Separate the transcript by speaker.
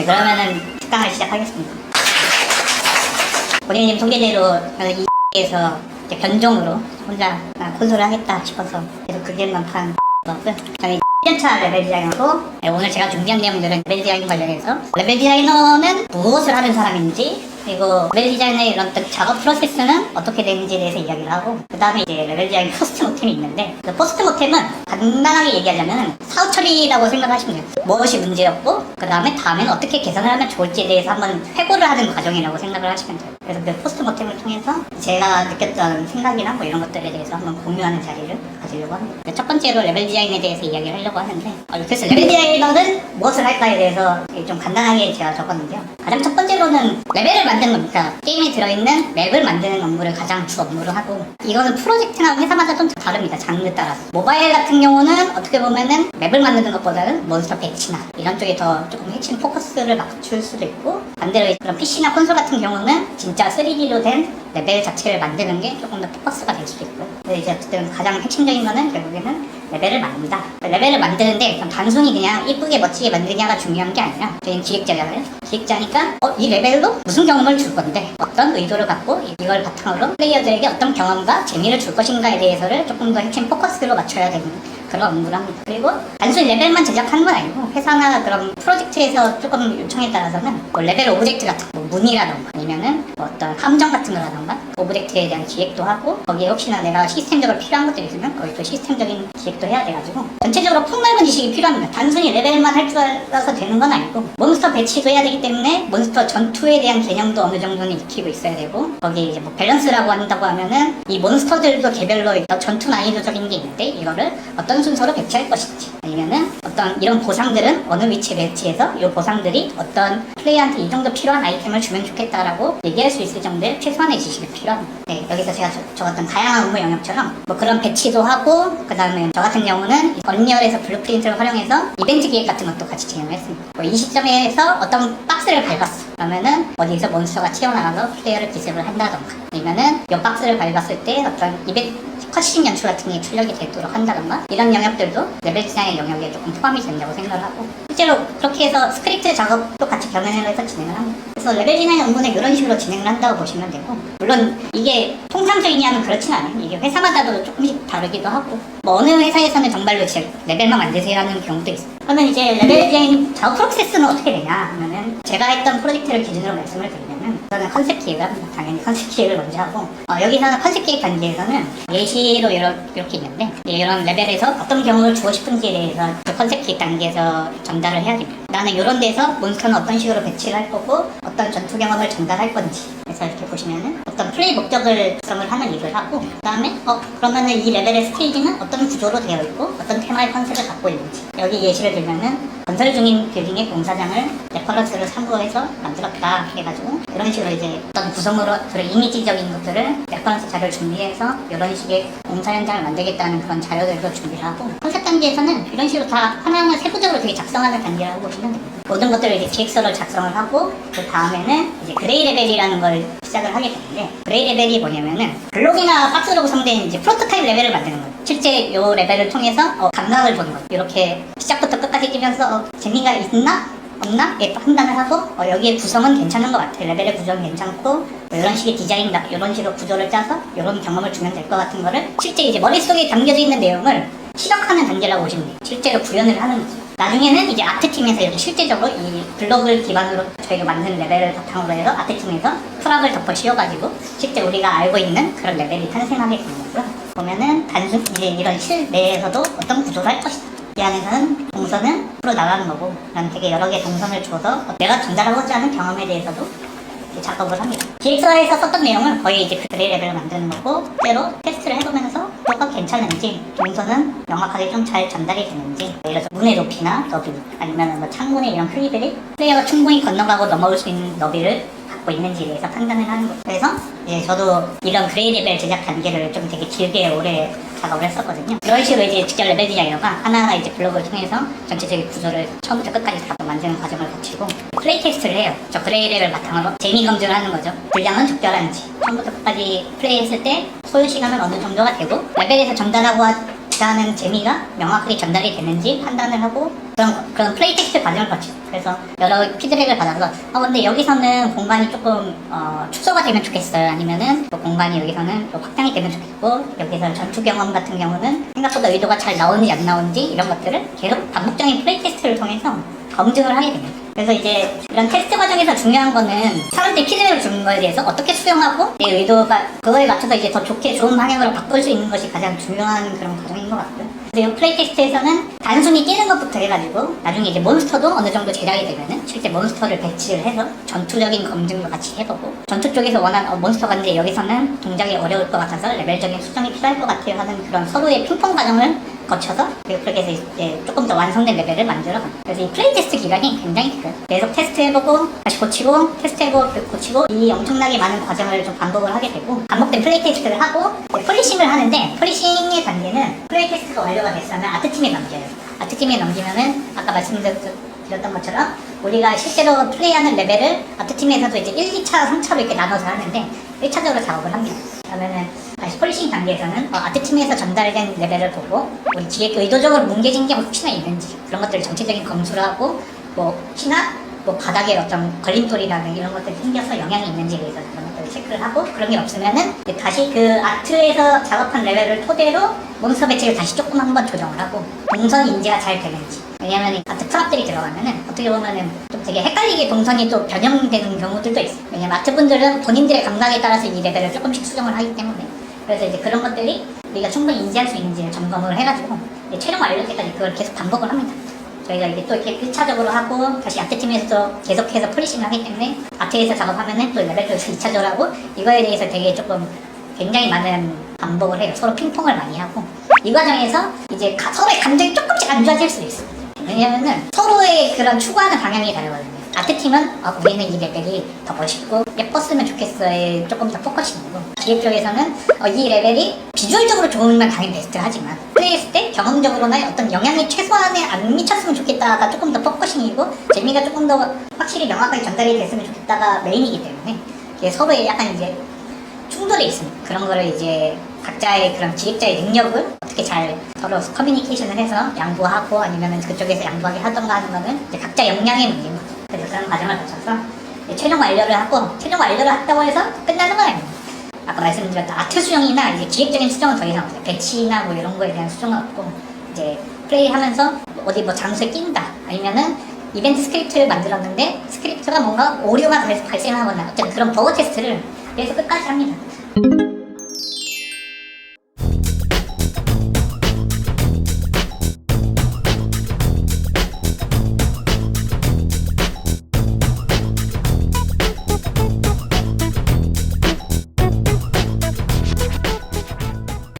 Speaker 1: 그러면은 특강을 시작하겠습니다. 본인님 소개대로 이에서 변종으로 혼자 콘솔을 하겠다 싶어서 계속 그 길만 판 거고요. 저는 1년차 레벨 디자이너고, 오늘 제가 준비한 내용들은 레벨 디자인 관련해서 레벨 디자이너는 무엇을 하는 사람인지, 그리고 레벨 디자이너의 이런 작업 프로세스는 어떻게 되는지에 대해서 이야기를 하고, 그 다음에 이제 레벨 디자인 포스트 모템이 있는데, 그 포스트 모템은 간단하게 얘기하자면 사후 처리라고 생각하시면 돼요. 무엇이 문제였고, 그 다음에는 어떻게 개선을 하면 좋을지에 대해서 한번 회고를 하는 과정이라고 생각을 하시면 돼요. 그래서 그 포스트 모템을 통해서 제가 느꼈던 생각이나 뭐 이런 것들에 대해서 한번 공유하는 자리를 가지려고 합니다. 첫 번째로 레벨 디자인에 대해서 이야기를 하려고 하는데, 그래서 레벨 디자이너는 무엇을 할까에 대해서 좀 간단하게 제가 적었는데요. 가장 첫 번째로는 레벨을 만드는 겁니다. 게임에 들어있는 맵을 만드는 업무를 가장 주 업무로 하고, 이거는 프로젝트나 회사마다 좀 다릅니다. 장르 따라서. 모바일 같은 경우는 어떻게 보면은 맵을 만드는 것보다는 몬스터 배치나 이런 쪽에 더 조금 핵심 포커스를 맞출 수도 있고, 반대로 그런 PC나 콘솔 같은 경우는 진짜 3D로 된 레벨 자체를 만드는 게 조금 더 포커스가 될 수도 있고요. 근데 이제 어쨌든 가장 핵심적인 거는 결국에는 레벨을 만든다. 레벨을 만드는데 단순히 그냥 이쁘게 멋지게 만드냐가 중요한 게 아니라, 저희는 기획자잖아요. 기획자니까 이 레벨로 무슨 경험을 줄 건데, 어떤 의도를 갖고 이걸 바탕으로 플레이어들에게 어떤 경험과 재미를 줄 것인가에 대해서를 조금 더 핵심 포커스로 맞춰야 되는 그런 업무를 합니다. 그리고 단순히 레벨만 제작하는 건 아니고, 회사나 그런 프로젝트에서 조금 요청에 따라서는 뭐 레벨 오브젝트 같은 뭐 문이라던가 아니면은 뭐 어떤 함정 같은 거라던가 오브젝트에 대한 기획도 하고, 거기에 혹시나 내가 시스템적으로 필요한 것들이 있으면 거기 또 시스템적인 기획도 해야 돼가지고 전체적으로 폭넓은 지식이 필요합니다. 단순히 레벨만 할 줄 알아서 되는 건 아니고, 몬스터 배치도 해야 되기 때문에 몬스터 전투에 대한 개념도 어느 정도는 익히고 있어야 되고, 거기 이제 뭐 밸런스라고 한다고 하면은 이 몬스터들도 개별로 전투 난이도적인 게 있는데 이거를 어떤 순서로 배치할 것인지, 아니면은 어떤 이런 보상들은 어느 위치에 배치해서 이 보상들이 어떤 플레이어한테 이 정도 필요한 아이템을 주면 좋겠다라고 얘기할 수 있을 정도의 최소한의 지식이 필요합니다. 네, 여기서 제가 적었던 다양한 업무 영역처럼 뭐 그런 배치도 하고, 그 다음에 저 같은 경우는 언리얼에서 블루프린트를 활용해서 이벤트 기획 같은 것도 같이 진행을 했습니다. 뭐 이 시점에서 어떤 박스를 밟았어. 그러면은 어디서 몬스터가 튀어나가서 플레이어를 기습을 한다던가, 아니면은 이 박스를 밟았을 때 어떤 이벤트 컷신 연출 같은 게 출력이 되도록 한다던가, 이런 영역들도 레벨 디자인 영역에 조금 포함이 된다고 생각을 하고, 실제로 그렇게 해서 스크립트 작업도 같이 병행을 해서 진행을 합니다. 그래서 레벨 디자인 업무는 이런 식으로 진행을 한다고 보시면 되고, 물론 이게 통상적이냐면 그렇진 않아요. 이게 회사마다도 조금씩 다르기도 하고, 뭐 어느 회사에서는 정말로 진짜 레벨만 만드세요 하는 경우도 있어요. 그러면 이제 레벨 디자인 작업 프로세스는 어떻게 되냐 하면은, 제가 했던 프로젝트를 기준으로 말씀을 드리면은, 저는 컨셉 기획을 합니다. 당연히 컨셉 기획을 먼저 하고, 여기서는 컨셉 기획 단계에서는 예시로 이렇게 있는데, 이런 레벨에서 어떤 경험을 주고 싶은지에 대해서 그 컨셉 기획 단계에서 전달을 해야 됩니다. 나는 이런 데서 몬스터는 어떤 식으로 배치를 할 거고, 어떤 전투 경험을 전달할 건지. 그래서 이렇게 보시면은 어떤 플레이 목적을 구성을 하는 일을 하고, 그 다음에 그러면은 이 레벨의 스테이지는 어떤 구조로 되어 있고 어떤 테마의 컨셉을 갖고 있는지. 여기 예시를 들면은 건설 중인 빌딩의 공사장을 레퍼런스를 참고해서 만들었다 해가지고, 이런 식으로 이제 어떤 구성으로 그런 이미지적인 것들을 레퍼런스 자료를 준비해서 이런 식의 공사 현장을 만들겠다는 그런 자료들도 준비를 하고, 컨셉 단계에서는 이런 식으로 다 하나하나 세부적으로 되게 작성하는 단계라고 보시면 됩니다. 모든 것들을 이제 기획서를 작성을 하고, 그 다음에는 이제 그레이 레벨이라는 걸 시작을 하게 되는데, 그레이 레벨이 뭐냐면은 블록이나 박스로 구성된 이제 프로토타입 레벨을 만드는 거예요. 실제 이 레벨을 통해서 감각을 보는 거예요. 이렇게 시작부터 끝까지 뛰면서 재미가 있나? 없나? 예, 판단을 하고, 여기에 구성은 괜찮은 것 같아. 레벨의 구성은 괜찮고, 뭐 이런 식의 디자인이다. 이런 식으로 구조를 짜서 이런 경험을 주면 될 것 같은 거를 실제 이제 머릿속에 담겨져 있는 내용을 시각하는 단계라고 보시면 돼요. 실제로 구현을 하는 거죠. 나중에는 이제 아트팀에서 이렇게 실제적으로 이 블록을 기반으로 저희가 만든 레벨을 바탕으로 해서 아트팀에서 프락을 덮어 씌워가지고 실제 우리가 알고 있는 그런 레벨이 탄생하게 되는 거고요. 보면은 단순 이제 이런 실내에서도 어떤 구조를 할 것이다. 이 안에서는 동선은 풀어 나가는 거고, 난 되게 여러 개의 동선을 줘서 내가 전달하고자 하는 경험에 대해서도 작업을 합니다. 기획서에서 썼던 내용을 거의 이제 그레이 레벨을 만드는 거고, 실제로 테스트를 해보면서 뭐가 괜찮은지, 동선은 명확하게 좀 잘 전달이 되는지, 예를 들어서 문의 높이나 너비, 아니면 뭐 창문의 이런 크기들이 플레이어가 충분히 건너가고 넘어올 수 있는 너비를 갖고 있는지에 대해서 판단을 하는 거죠. 그래서 이제 저도 이런 그레이 레벨 제작 단계를 좀 되게 길게 오래 작업을 했었거든요. 이런 식으로 이제 직접 레벨 디자이너가 하나하나 이제 블록을 통해서 전체적인 구조를 처음부터 끝까지 다 만드는 과정을 거치고 플레이 테스트를 해요. 저 그레이 레벨 바탕으로 재미 검증을 하는 거죠. 분량은 적절한지, 처음부터 끝까지 플레이했을 때 소요 시간은 어느 정도가 되고, 레벨에서 전달하고자 같이하는 재미가 명확하게 전달이 되는지 판단을 하고 그런 플레이 테스트 과정을 거치죠. 그래서 여러 피드백을 받아서 근데 여기서는 공간이 조금 축소가 되면 좋겠어요. 아니면은 또 공간이 여기서는 또 확장이 되면 좋겠고, 여기서 전투 경험 같은 경우는 생각보다 의도가 잘 나오는지 안 나오는지 이런 것들을 계속 반복적인 플레이 테스트를 통해서 검증을 하게 됩니다. 그래서 이제 이런 테스트 과정에서 중요한 거는 사람들이 피드백을 주는 거에 대해서 어떻게 수용하고 내 의도가 그거에 맞춰서 이제 더 좋게 좋은 방향으로 바꿀 수 있는 것이 가장 중요한 그런 과정인 것 같고요. 그래서 이 플레이 테스트에서는 단순히 뛰는 것부터 해가지고 나중에 이제 몬스터도 어느 정도 제작이 되면은 실제 몬스터를 배치를 해서 전투적인 검증도 같이 해보고, 전투 쪽에서 원하는 몬스터가 있는데 여기서는 동작이 어려울 것 같아서 레벨적인 수정이 필요할 것 같아요 하는 그런 서로의 핑퐁 과정을 거쳐서 그렇게 해서 이제 조금 더 완성된 레벨을 만들어 갑니다. 그래서 이 플레이 테스트 기간이 굉장히 길어요. 계속 테스트해보고 다시 고치고 테스트해보고 고치고 이 엄청나게 많은 과정을 좀 반복을 하게 되고, 반복된 플레이 테스트를 하고 폴리싱을 하는데, 폴리싱의 단계는 플레이 테스트가 완료가 됐으면 아트팀에 넘겨요. 아트팀에 넘기면은 아까 말씀드렸던 것처럼 우리가 실제로 플레이하는 레벨을 아트팀에서도 이제 1, 2차, 3차로 이렇게 나눠서 하는데 1차적으로 작업을 합니다. 그러면은 다시 폴리싱 단계에서는 아트팀에서 전달된 레벨을 보고 우리 기획 의도적으로 뭉개진 게 혹시나 있는지 그런 것들을 전체적인 검수를 하고, 혹시나 바닥에 어떤 걸림돌이라는 이런 것들이 생겨서 영향이 있는지에 대해서 그런 것들을 체크를 하고, 그런 게 없으면은 다시 그 아트에서 작업한 레벨을 토대로 몬스터 배치를 다시 조금 한번 조정을 하고 동선 인지가 잘 되는지. 왜냐면 아트 트랍들이 들어가면은 어떻게 보면은 좀 되게 헷갈리게 동선이 또 변형되는 경우들도 있어요. 왜냐면 아트분들은 본인들의 감각에 따라서 이 레벨을 조금씩 수정을 하기 때문에, 그래서 이제 그런 것들이 우리가 충분히 인지할 수 있는지를 점검을 해가지고 최종 완료 때까지 그걸 계속 반복을 합니다. 저희가 이게 또 이렇게 1차적으로 하고 다시 아트팀에서 계속해서 폴리싱을 하기 때문에 아트에서 작업하면은 또 레벨에서 2차적으로 하고, 이거에 대해서 되게 조금 굉장히 많은 반복을 해요. 서로 핑퐁을 많이 하고, 이 과정에서 이제 서로의 감정이 조금씩 안 좋아질 수도 있어요. 왜냐면은 서로의 그런 추구하는 방향이 다르거든요. 아트팀은 우리는 이 레벨이 더 멋있고 예뻤으면 좋겠어에 조금 더 포커싱이고, 기획 쪽에서는 이 레벨이 비주얼적으로 좋으면 당연히 베스트를 하지만 플레이했을 때 경험적으로나 어떤 영향이 최소한에 안 미쳤으면 좋겠다가 조금 더 포커싱이고, 재미가 조금 더 확실히 명확하게 전달이 됐으면 좋겠다가 메인이기 때문에 이게 서로의 약간 이제 충돌이 있습니다. 그런 거를 이제 각자의 그런 기획자의 능력을 어떻게 잘 서로 커뮤니케이션을 해서 양보하고 아니면은 그쪽에서 양보하게 하던가 하는 거는 이제 각자 역량의 문제인 거죠. 그래서 그런 과정을 거쳐서 최종 완료를 하고, 최종 완료를 했다고 해서 끝나는 건 아닙니다. 아까 말씀드렸던 아트 수정이나 이제 기획적인 수정은 더 이상 없어요. 배치나 이런 거에 대한 수정은 없고, 이제 플레이하면서 어디 장소에 낀다 아니면은 이벤트 스크립트를 만들었는데 스크립트가 뭔가 오류가 발생하거나 어쨌든 그런 버그 테스트를 계속 끝까지 합니다.